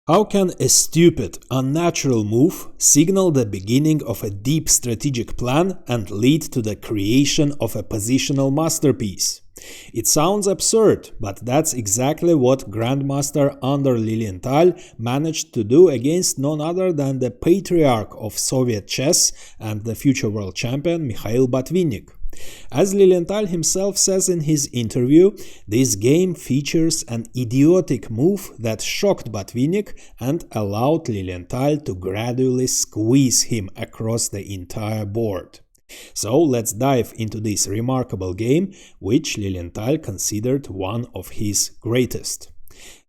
How can a stupid, unnatural move signal the beginning of a deep strategic plan and lead to the creation of a positional masterpiece? It sounds absurd, but that's exactly what Grandmaster Andor Lilienthal managed to do against none other than the patriarch of Soviet chess and the future world champion Mikhail Botvinnik. As Lilienthal himself says in his interview, this game features an idiotic move that shocked Botvinnik and allowed Lilienthal to gradually squeeze him across the entire board. So let's dive into this remarkable game, which Lilienthal considered one of his greatest.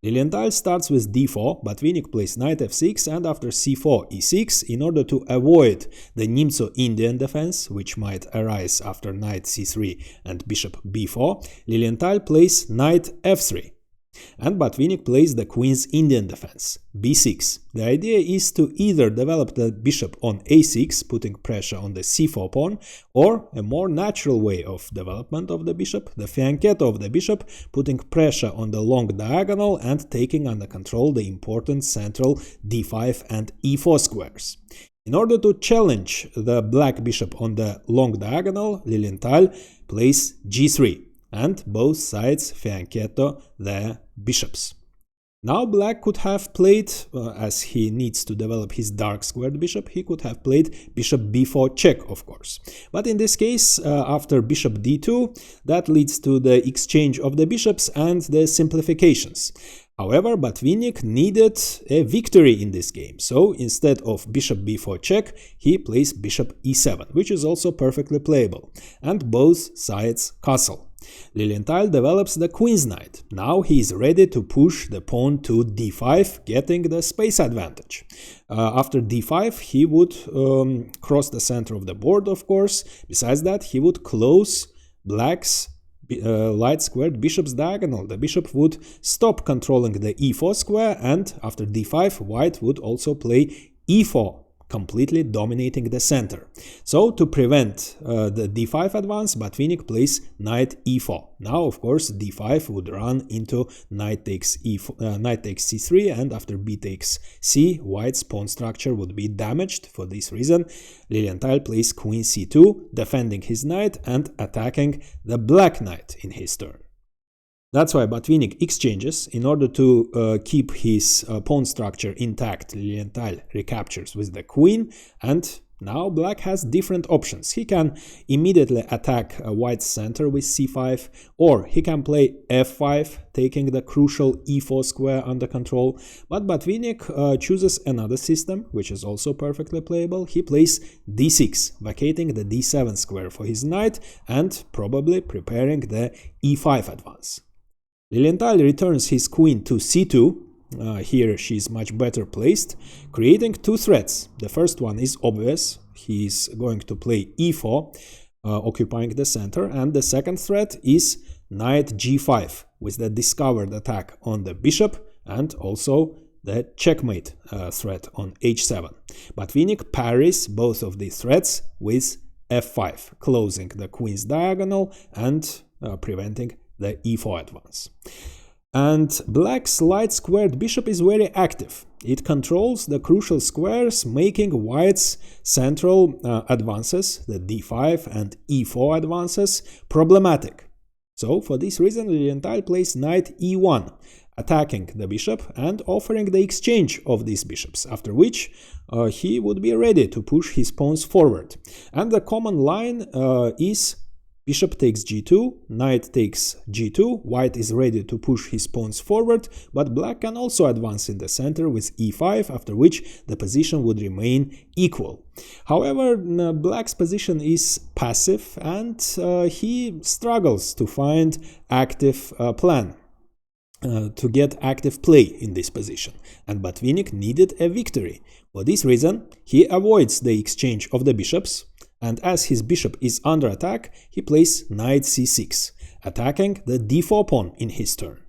Lilienthal starts with d4, Botvinnik plays knight f6 and after c4 e6 in order to avoid the Nimzo Indian defense, which might arise after knight c3 and bishop b4, Lilienthal plays knight f3. And Botvinnik plays the queen's Indian defense, b6. The idea is to either develop the bishop on a6, putting pressure on the c4 pawn, or a more natural way of development of the bishop, the fianchetto of the bishop, putting pressure on the long diagonal and taking under control the important central d5 and e4 squares. In order to challenge the black bishop on the long diagonal, Lilienthal plays g3. And both sides fianchetto their bishops. Now black could have played, as he needs to develop his dark squared bishop, he could have played bishop b4 check, of course. But in this case, after bishop d2, that leads to the exchange of the bishops and the simplifications. However, Botvinnik needed a victory in this game, so instead of bishop b4 check, he plays bishop e7, which is also perfectly playable, and both sides castle. Lilienthal develops the queen's knight. Now he is ready to push the pawn to d5, getting the space advantage. After d5, he would cross the center of the board, of course. Besides that, he would close black's light squared bishop's diagonal. The bishop would stop controlling the e4 square, and after d5, white would also play e4, completely dominating the center. So to prevent the d5 advance, Botvinnik plays knight e4. Now, of course, d5 would run into knight takes c3, and after b takes c, white's pawn structure would be damaged. For this reason, Lilienthal plays queen c2, defending his knight and attacking the black knight in his turn. That's why Botvinnik exchanges. In order to keep his pawn structure intact, Lilienthal recaptures with the queen, and now black has different options. He can immediately attack white's center with c5, or he can play f5, taking the crucial e4 square under control. But Botvinnik chooses another system, which is also perfectly playable. He plays d6, vacating the d7 square for his knight and probably preparing the e5 advance. Lilienthal returns his queen to c2, here she is much better placed, creating two threats. The first one is obvious, he is going to play e4, occupying the center, and the second threat is knight g5, with the discovered attack on the bishop and also the checkmate threat on h7. Botvinnik parries both of these threats with f5, closing the queen's diagonal and preventing the e4 advance. And black's light squared bishop is very active. It controls the crucial squares, making white's central advances, the d5 and e4 advances, problematic. So for this reason, Lilienthal plays knight e1, attacking the bishop and offering the exchange of these bishops, after which he would be ready to push his pawns forward. And the common line is bishop takes g2, knight takes g2, white is ready to push his pawns forward, but black can also advance in the center with e5, after which the position would remain equal. However, black's position is passive and he struggles to find active plan, to get active play in this position, and Botvinnik needed a victory. For this reason, he avoids the exchange of the bishops, and as his bishop is under attack, he plays knight c6, attacking the d4 pawn in his turn.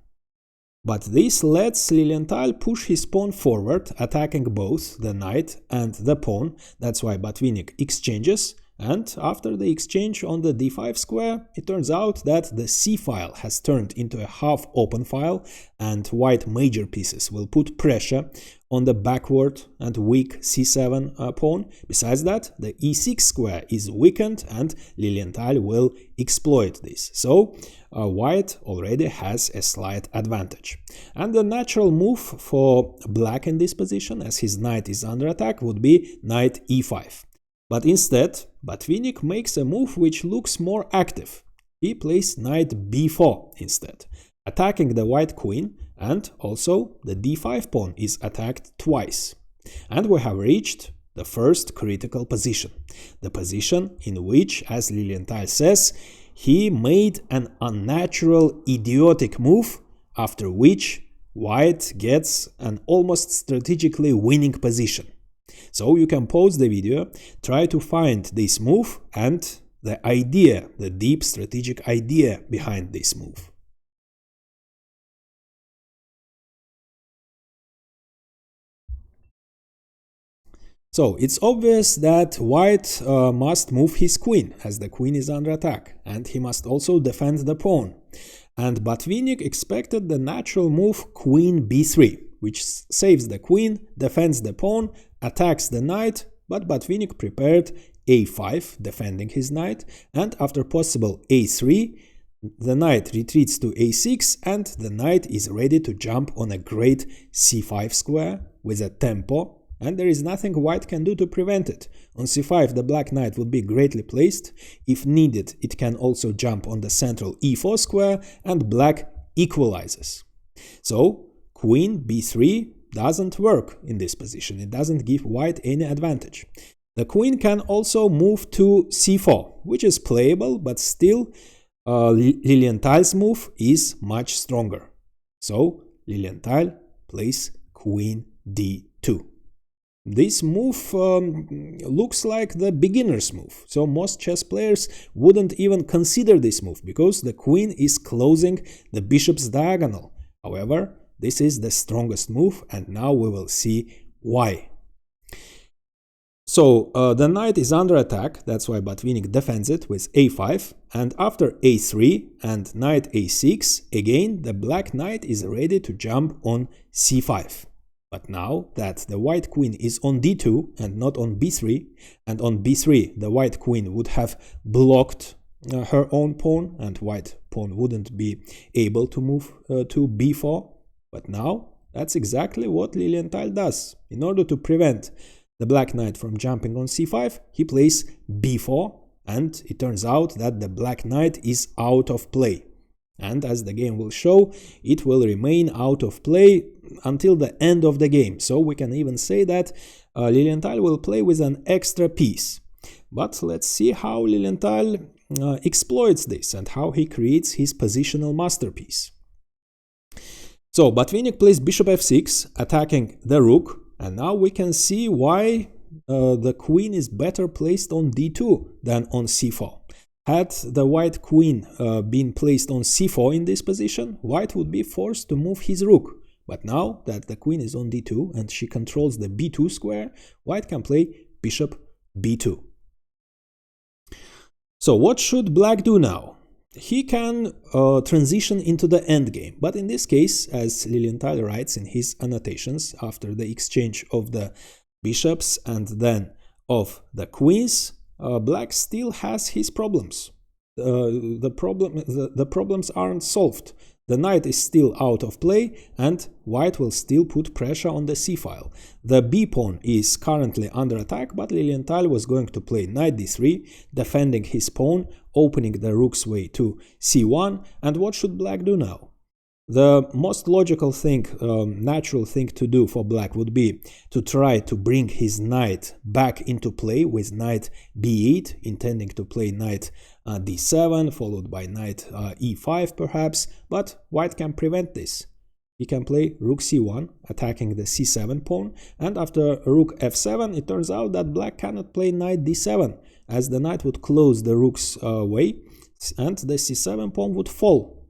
But this lets Lilienthal push his pawn forward, attacking both the knight and the pawn. That's why Botvinnik exchanges, And after the exchange on the d5 square, it turns out that the c file has turned into a half open file, and white major pieces will put pressure on the backward and weak c7 pawn. Besides that, the e6 square is weakened, and Lilienthal will exploit this. So white already has a slight advantage. And the natural move for black in this position, as his knight is under attack, would be knight e5. But instead, Botvinnik makes a move which looks more active. He plays knight b4 instead, attacking the white queen, and also the d5 pawn is attacked twice. And we have reached the first critical position, the position in which, as Lilienthal says, he made an unnatural, idiotic move, after which white gets an almost strategically winning position. So you can pause the video, try to find this move and the idea, the deep strategic idea behind this move. So it's obvious that white must move his queen, as the queen is under attack, and he must also defend the pawn. And Botvinnik expected the natural move queen b3, which saves the queen, defends the pawn, attacks the knight, but Botvinnik prepared a5, defending his knight, and after possible a3, the knight retreats to a6, and the knight is ready to jump on a great c5 square with a tempo, and there is nothing white can do to prevent it. On c5 the black knight would be greatly placed. If needed, it can also jump on the central e4 square, and black equalizes. So queen b3 doesn't work in this position, it doesn't give white any advantage. The queen can also move to c4, which is playable, but still Lilienthal's move is much stronger. So Lilienthal plays queen d2. This move looks like the beginner's move, so most chess players wouldn't even consider this move, because the queen is closing the bishop's diagonal. However, this is the strongest move, and now we will see why. So the knight is under attack, that's why Botvinnik defends it with a5, and after a3 and knight a6, again the black knight is ready to jump on c5. But now that the white queen is on d2 and not on b3, and on b3 the white queen would have blocked her own pawn, and white pawn wouldn't be able to move to b4. But now that's exactly what Lilienthal does. In order to prevent the black knight from jumping on c5, he plays b4, and it turns out that the black knight is out of play. And as the game will show, it will remain out of play until the end of the game. So we can even say that Lilienthal will play with an extra piece. But let's see how Lilienthal exploits this and how he creates his positional masterpiece. So Botvinnik plays bishop f6, attacking the rook, and now we can see why the queen is better placed on d2 than on c4. Had the white queen been placed on c4 in this position, white would be forced to move his rook. But now that the queen is on d2 and she controls the b2 square, white can play bishop b2. So what should black do now? He can transition into the endgame, but in this case, as Lilienthal writes in his annotations, after the exchange of the bishops and then of the queens, black still has his problems. The problems aren't solved. The knight is still out of play, and white will still put pressure on the c-file. The b pawn is currently under attack, but Lilienthal was going to play knight d3, defending his pawn, opening the rook's way to c1. And what should black do now? The most logical thing, natural thing to do for black would be to try to bring his knight back into play with knight b8, intending to play knight d7, followed by knight e5 perhaps, but white can prevent this. He can play rook c1, attacking the c7 pawn, and after rook f7, it turns out that black cannot play knight d7, as the knight would close the rook's way, and the c7 pawn would fall.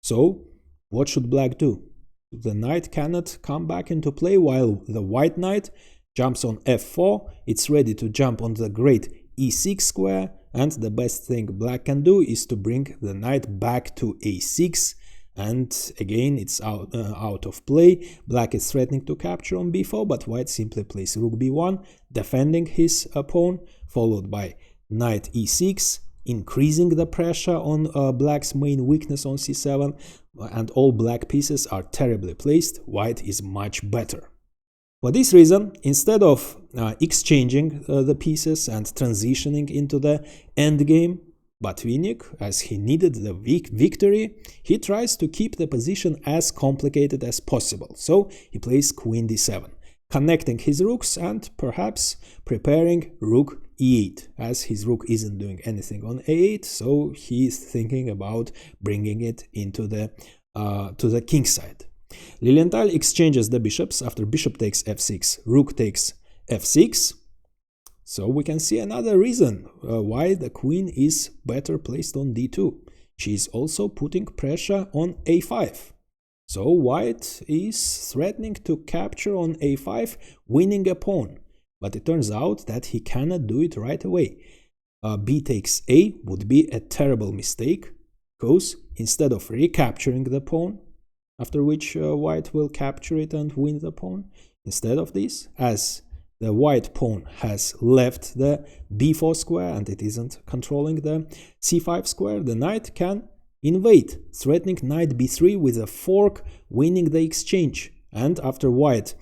So what should black do? The knight cannot come back into play while the white knight jumps on f4. It's ready to jump on the great e6 square, and the best thing black can do is to bring the knight back to a6, and again it's out of play. Black is threatening to capture on b4, but white simply plays rook b1, defending his pawn, followed by knight e6, increasing the pressure on black's main weakness on c7, and all black pieces are terribly placed. White is much better. For this reason, instead of exchanging the pieces and transitioning into the endgame, Botvinnik, as he needed the victory, he tries to keep the position as complicated as possible. So he plays queen d7, connecting his rooks and perhaps preparing rook e8, as his rook isn't doing anything on a8, so he is thinking about bringing it into the to the king side. Lilienthal exchanges the bishops after bishop takes f6, rook takes f6. So we can see another reason why the queen is better placed on d2. She is also putting pressure on a5. So white is threatening to capture on a5, winning a pawn. But it turns out that he cannot do it right away. B takes a would be a terrible mistake, because instead of recapturing the pawn, after which white will capture it and win the pawn, instead of this, as the white pawn has left the b4 square and it isn't controlling the c5 square, the knight can invade, threatening knight b3 with a fork, winning the exchange. And after white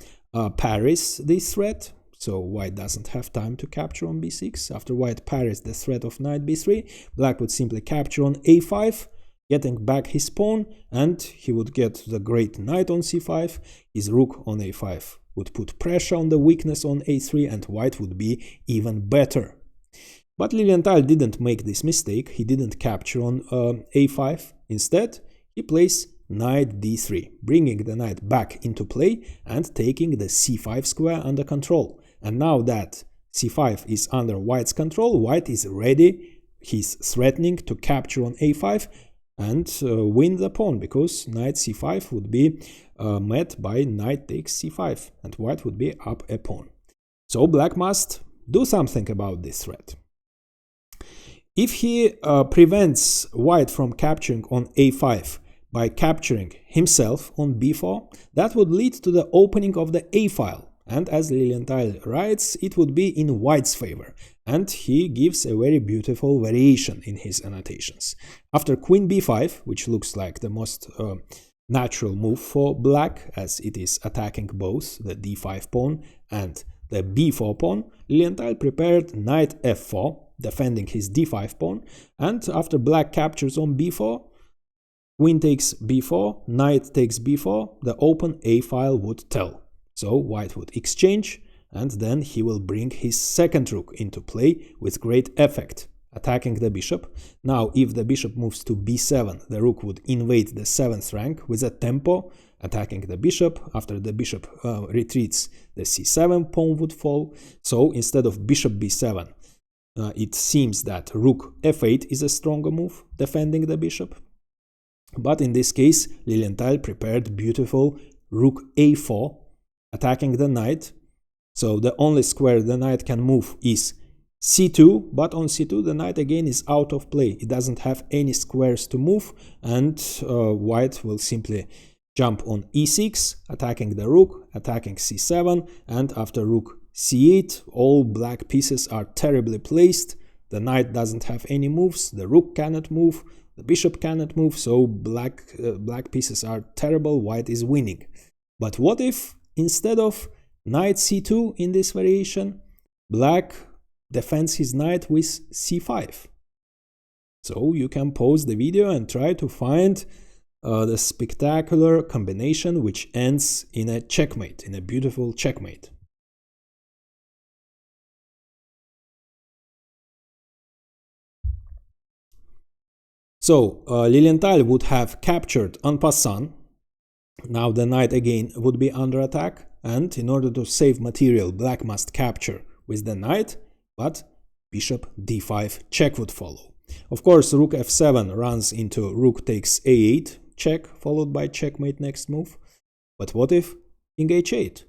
parries this threat, so white doesn't have time to capture on b6, after white parries the threat of knight b3, black would simply capture on a5, getting back his pawn, and he would get the great knight on c5, his rook on a5 would put pressure on the weakness on a3, and white would be even better. But Lilienthal didn't make this mistake, he didn't capture on a5, instead he plays knight d3, bringing the knight back into play and taking the c5 square under control. And now that c5 is under white's control, white is ready, he's threatening to capture on a5 and win the pawn, because knight c5 would be met by knight takes c5, and white would be up a pawn. So black must do something about this threat. If he prevents white from capturing on a5 by capturing himself on b4, that would lead to the opening of the a file. And as Lilienthal writes, it would be in white's favor, and he gives a very beautiful variation in his annotations. After queen b5, which looks like the most natural move for black, as it is attacking both the d5 pawn and the b4 pawn, Lilienthal prepared knight f4, defending his d5 pawn, and after black captures on b4, queen takes b4, knight takes b4, the open a file would tell. So white would exchange, and then he will bring his second rook into play with great effect, attacking the bishop. Now if the bishop moves to b7, the rook would invade the 7th rank with a tempo, attacking the bishop. After the bishop retreats, the c7 pawn would fall. So instead of bishop b7, it seems that rook f8 is a stronger move, defending the bishop. But in this case, Lilienthal prepared beautiful rook a4, attacking the knight. So the only square the knight can move is c2, but on c2 the knight again is out of play. It doesn't have any squares to move, and white will simply jump on e6, attacking the rook, attacking c7, and after rook c8, all black pieces are terribly placed. The knight doesn't have any moves, the rook cannot move, the bishop cannot move, so black pieces are terrible, white is winning. But what if instead of knight c2 in this variation, black defends his knight with c5? So you can pause the video and try to find the spectacular combination which ends in a checkmate, in a beautiful checkmate. So Lilienthal would have captured en passant. Now the knight again would be under attack, and in order to save material, black must capture with the knight, but bishop d5 check would follow. Of course, rook f7 runs into rook takes a8 check, followed by checkmate next move. But what if Ng h8?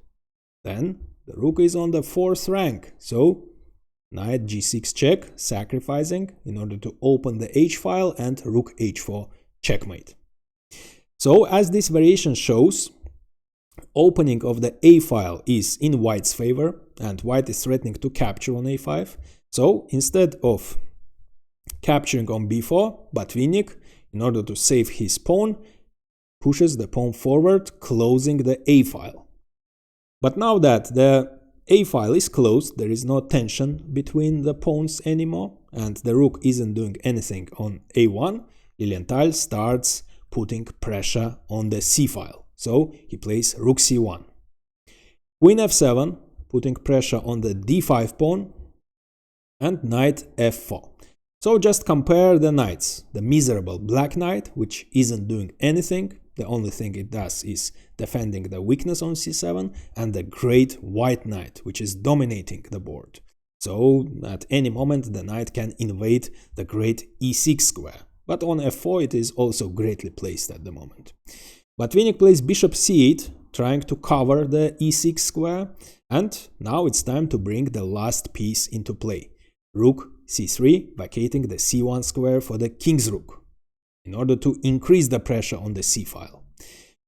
Then the rook is on the 4th rank, so Knight g6 check, sacrificing in order to open the h file, and rook h4 checkmate. So as this variation shows, opening of the a file is in white's favor, and white is threatening to capture on a5. So instead of capturing on b4, Botvinnik, in order to save his pawn, pushes the pawn forward, closing the a file. But now that the a file is closed, there is no tension between the pawns anymore, and the rook isn't doing anything on a1. Lilienthal starts putting pressure on the c file. So he plays rook c1. Queen f7, putting pressure on the d5 pawn, and knight f4. So just compare the knights. The miserable black knight, which isn't doing anything, the only thing it does is defending the weakness on c7, and the great white knight, which is dominating the board. So at any moment the knight can invade the great e6 square. But on f4 it is also greatly placed at the moment. Botvinnik plays bishop c8, trying to cover the e6 square, and now it's time to bring the last piece into play. Rook c3, vacating the c1 square for the king's rook, in order to increase the pressure on the c file.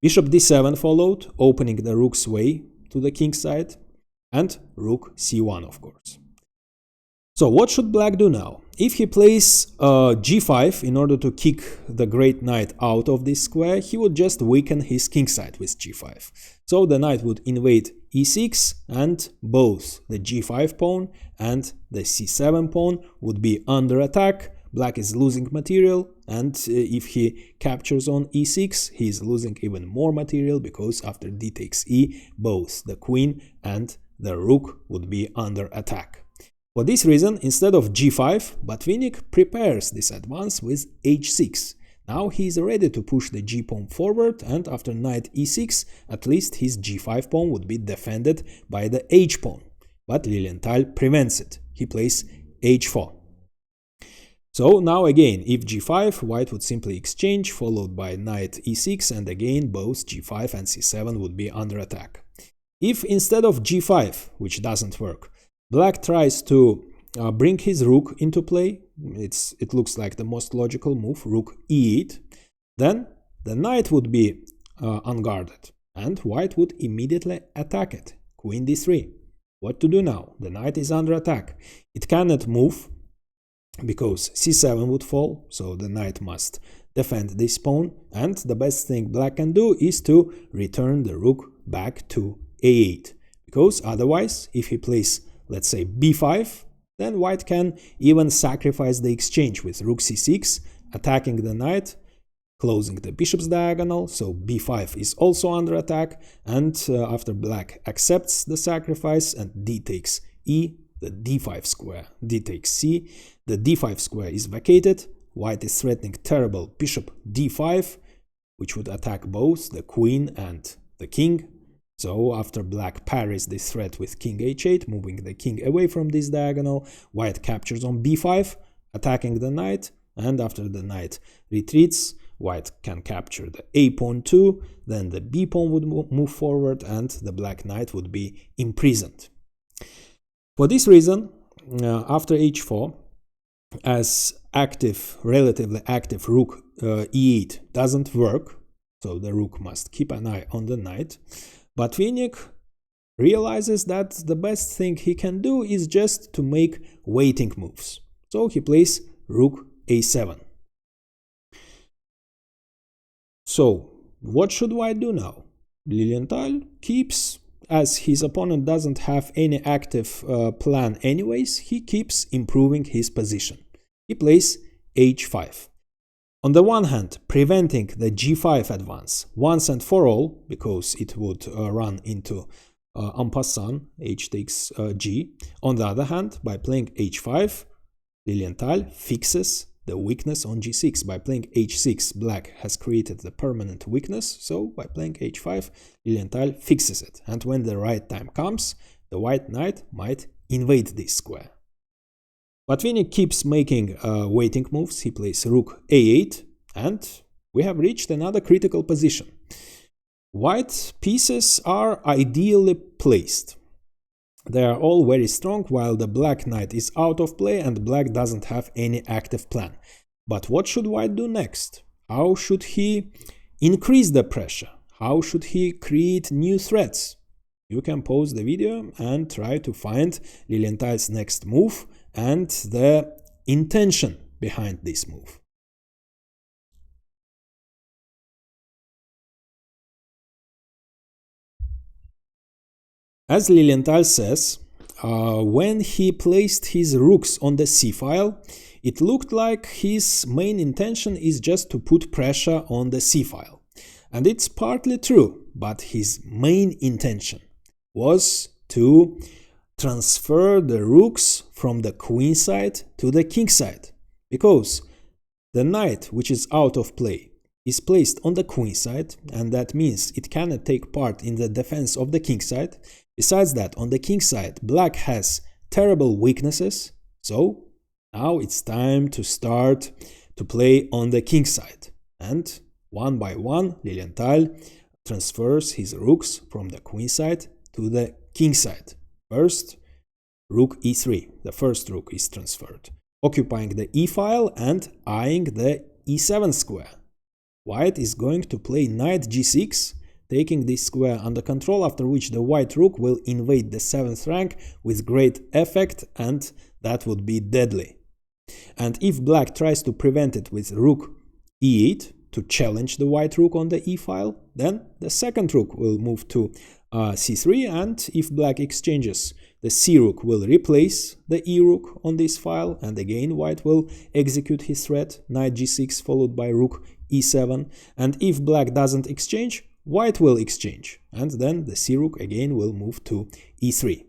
Bishop d7 followed, opening the rook's way to the king's side, and rook c1, of course. So what should black do now? If he plays g5 in order to kick the great knight out of this square, he would just weaken his king side with g5. So the knight would invade e6, and both the g5 pawn and the c7 pawn would be under attack. Black is losing material, and if he captures on e6, he is losing even more material, because after d takes e, both the queen and the rook would be under attack. For this reason, instead of g5, Botvinnik prepares this advance with h6. Now he is ready to push the g pawn forward, and after knight e6, at least his g5 pawn would be defended by the h pawn. But Lilienthal prevents it. He plays h4. So now again, if g5, white would simply exchange, followed by knight e6, and again both g5 and c7 would be under attack. If instead of g5, which doesn't work, black tries to bring his rook into play, it looks like the most logical move, rook e8, then the knight would be unguarded, and white would immediately attack it, queen d3. What to do now? The knight is under attack. It cannot move, because c7 would fall, so the knight must defend this pawn, and the best thing black can do is to return the rook back to a8, because otherwise, if he plays, let's say, b5, then white can even sacrifice the exchange with rook c6, attacking the knight, closing the bishop's diagonal, so b5 is also under attack, and after black accepts the sacrifice and d takes e, the d5 square, d takes c, the d5 square is vacated, white is threatening terrible bishop d5, which would attack both the queen and the king. So after black parries this threat with king h8, moving the king away from this diagonal, white captures on b5, attacking the knight, and after the knight retreats, white can capture the a pawn too, then the b pawn would move forward, and the black knight would be imprisoned. For this reason, after h4, as relatively active rook e8 doesn't work, so the rook must keep an eye on the knight, Botvinnik realizes that the best thing he can do is just to make waiting moves. So he plays rook a7. So what should white do now? Lilienthal keeps, as his opponent doesn't have any active plan anyways, he keeps improving his position. He plays h5. On the one hand, preventing the g5 advance once and for all, because it would run into en passant, h takes g. On the other hand, by playing h5, Lilienthal fixes the weakness on g6. By playing h6, black has created the permanent weakness, so by playing h5, Lilienthal fixes it. And when the right time comes, the white knight might invade this square. Botvinnik keeps making waiting moves. He plays rook a8, and we have reached another critical position. White pieces are ideally placed. They are all very strong, while the black knight is out of play and black doesn't have any active plan. But what should white do next? How should he increase the pressure? How should he create new threats? You can pause the video and try to find Lilienthal's next move and the intention behind this move. As Lilienthal says, when he placed his rooks on the c-file, it looked like his main intention is just to put pressure on the c-file. And it's partly true, but his main intention was to transfer the rooks from the queen side to the king side, because the knight, which is out of play, is placed on the queen side, and that means it cannot take part in the defense of the king side. Besides that, on the king side, black has terrible weaknesses, so now it's time to start to play on the king side. And one by one, Lilienthal transfers his rooks from the queen side to the king side. First, rook e3, the first rook is transferred, occupying the e-file and eyeing the e7 square. White is going to play knight g6, taking this square under control, after which the white rook will invade the 7th rank with great effect, and that would be deadly. And if black tries to prevent it with rook e8 to challenge the white rook on the e-file, then the second rook will move to c3, and if black exchanges, the c-rook will replace the e-rook on this file, and again white will execute his threat, knight g6 followed by rook e7, and if black doesn't exchange, white will exchange, and then the c-rook again will move to e3.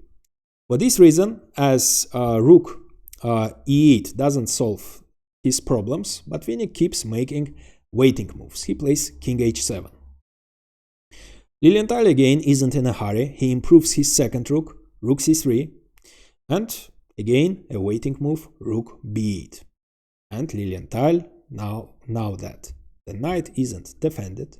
For this reason, as rook e8 doesn't solve his problems, Botvinnik keeps making waiting moves. He plays king h7. Lilienthal again isn't in a hurry. He improves his second rook, rook c3, and again a waiting move, rook b8. And Lilienthal, now that the knight isn't defended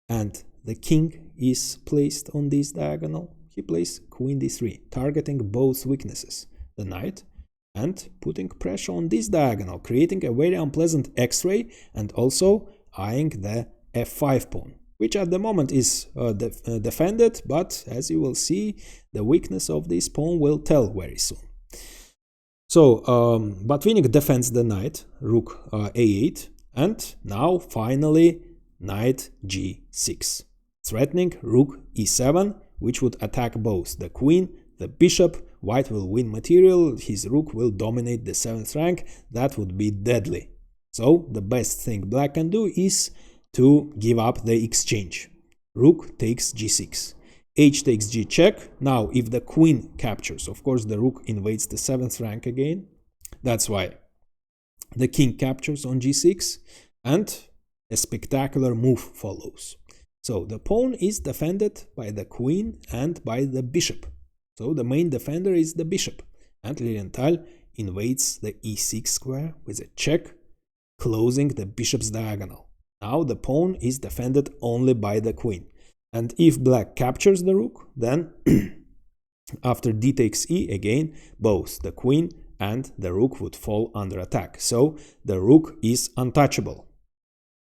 and the king is placed on this diagonal, he plays queen d3, targeting both weaknesses, the knight and putting pressure on this diagonal, creating a very unpleasant x-ray, and also eyeing the f5 pawn, which at the moment is defended, but as you will see, the weakness of this pawn will tell very soon. So Botvinnik defends the knight, rook a8, and now finally knight g6, threatening rook e7, which would attack both the queen, the bishop. White will win material, his rook will dominate the 7th rank, that would be deadly. So the best thing black can do is to give up the exchange. Rook takes g6, h takes g check. Now if the queen captures, of course the rook invades the 7th rank again, that's why the king captures on g6, and a spectacular move follows. So the pawn is defended by the queen and by the bishop. So the main defender is the bishop, and Lilienthal invades the e6 square with a check, closing the bishop's diagonal. Now the pawn is defended only by the queen, and if black captures the rook, then after d takes e, again both the queen and the rook would fall under attack. So the rook is untouchable,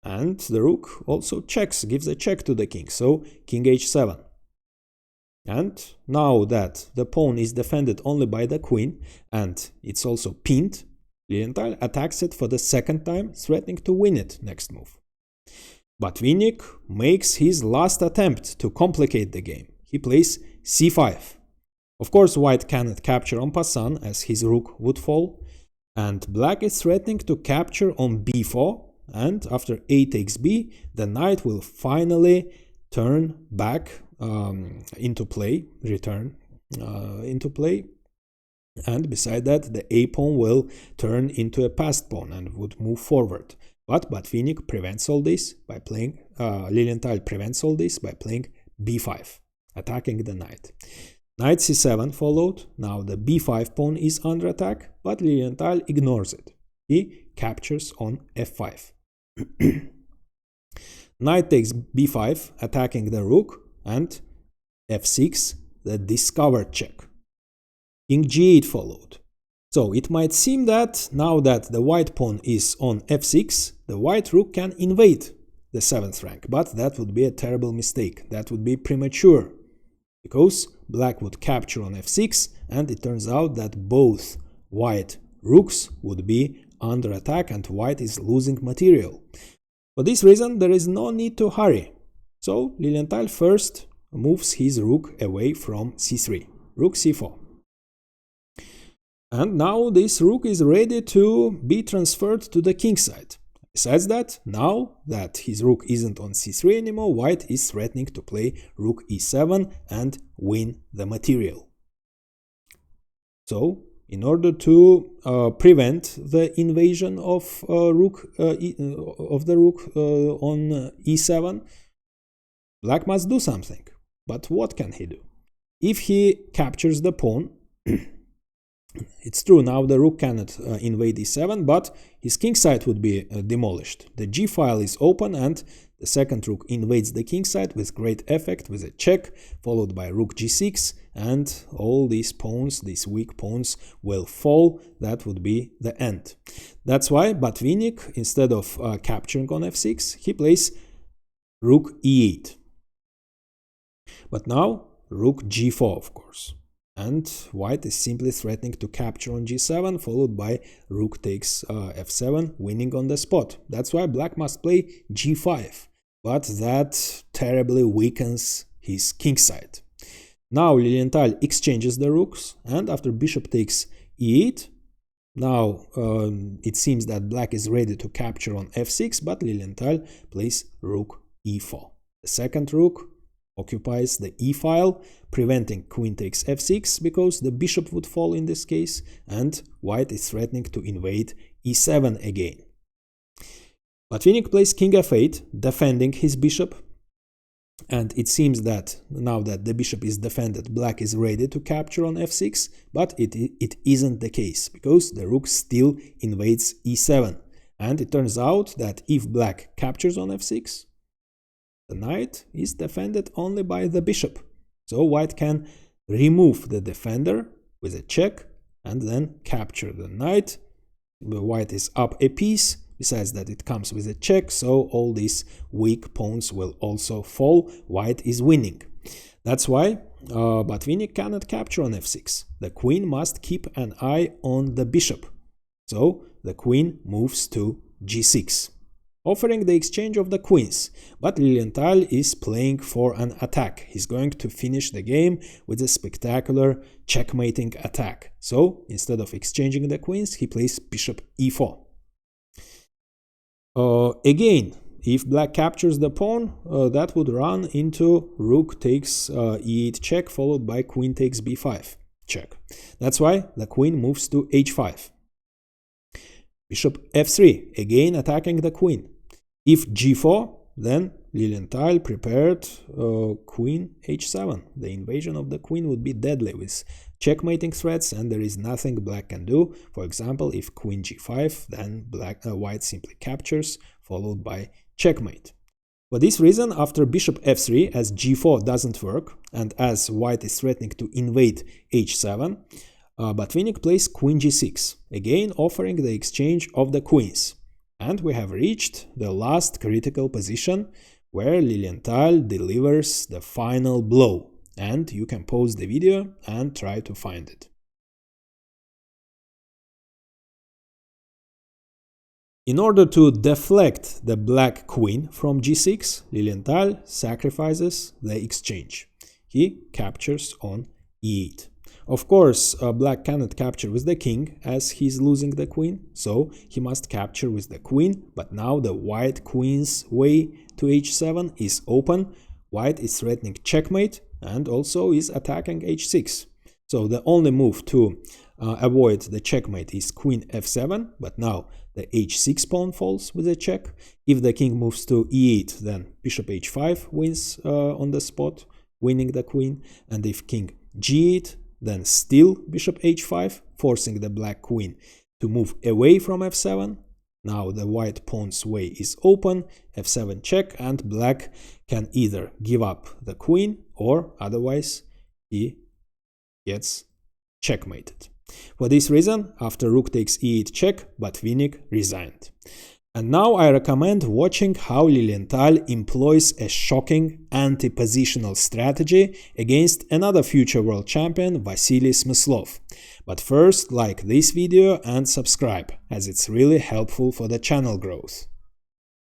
and the rook also checks, gives a check to the king, so king h7. And now that the pawn is defended only by the queen and it's also pinned, Lilienthal attacks it for the second time, threatening to win it next move. Botvinnik makes his last attempt to complicate the game. He plays c5. Of course, white cannot capture en passant, as his rook would fall, and black is threatening to capture on b4, and after a takes b, the knight will finally turn back into play, return into play, and beside that the a pawn will turn into a passed pawn and would move forward. But Botvinnik prevents all this by playing, Lilienthal prevents all this by playing b5, attacking the knight. Knight c7 followed. Now the b5 pawn is under attack, but Lilienthal ignores it. He captures on f5. Knight takes b5, attacking the rook, and f6, the discovered check. Ng8 followed. So it might seem that now that the white pawn is on f6, the white rook can invade the 7th rank, but that would be a terrible mistake. That would be premature, because black would capture on f6, and it turns out that both white rooks would be under attack and white is losing material. For this reason, there is no need to hurry. So Lilienthal first moves his rook away from c3, rook c4. And now this rook is ready to be transferred to the king side. Besides that, now that his rook isn't on c3 anymore, white is threatening to play rook e7 and win the material. So, in order to prevent the invasion of the rook on e7, black must do something. But what can he do? If he captures the pawn, it's true, now the rook cannot invade e7, but his king side would be demolished. The g file is open and the second rook invades the king side with great effect, with a check, followed by rook g6, and all these pawns, these weak pawns, will fall. That would be the end. That's why Botvinnik, instead of capturing on f6, he plays rook e8. But now rook g4, of course. And white is simply threatening to capture on g7, followed by rook takes f7, winning on the spot. That's why black must play g5, but that terribly weakens his king side. Now Lilienthal exchanges the rooks, and after bishop takes e8, now it seems that black is ready to capture on f6, but Lilienthal plays rook e4. The second rook occupies the e file, preventing queen takes f6 because the bishop would fall in this case, and white is threatening to invade e7 again. Botvinnik plays king f8, defending his bishop, and it seems that now that the bishop is defended, black is ready to capture on f6, but it isn't the case, because the rook still invades e7, and it turns out that if black captures on f6, the knight is defended only by the bishop. So white can remove the defender with a check and then capture the knight. The white is up a piece. Besides that, it comes with a check, so all these weak pawns will also fall. White is winning. That's why Botvinnik cannot capture on f6. The queen must keep an eye on the bishop. So the queen moves to g6. Offering the exchange of the queens, but Lilienthal is playing for an attack. He's going to finish the game with a spectacular checkmating attack. So, instead of exchanging the queens, he plays bishop e4. Again, if black captures the pawn, that would run into rook takes e8 check, followed by queen takes b5 check. That's why the queen moves to h5. Bishop f3, again attacking the queen. If g4, then Lilienthal prepared queen h7. The invasion of the queen would be deadly with checkmating threats, and there is nothing black can do. For example, if queen g5, then white simply captures, followed by checkmate. For this reason, after bishop f3, as g4 doesn't work, and as white is threatening to invade h7, Botvinnik plays queen g6, again offering the exchange of the queens. And we have reached the last critical position where Lilienthal delivers the final blow. And you can pause the video and try to find it. In order to deflect the black queen from g6, Lilienthal sacrifices the exchange. He captures on e8. Of course, black cannot capture with the king as he's losing the queen, so he must capture with the queen, but now the white queen's way to h7 is open. White is threatening checkmate and also is attacking h6. So the only move to avoid the checkmate is queen f7, but now the h6 pawn falls with a check. If the king moves to e8, then bishop h5 wins on the spot, winning the queen, and if king g8, then still bishop h5, forcing the black queen to move away from f7. Now the white pawn's way is open, f7 check, and black can either give up the queen or otherwise he gets checkmated. For this reason, after rook takes e8 check, Botvinnik resigned. And now I recommend watching how Lilienthal employs a shocking anti-positional strategy against another future world champion Vasily Smyslov. But first, like this video and subscribe, as it's really helpful for the channel growth.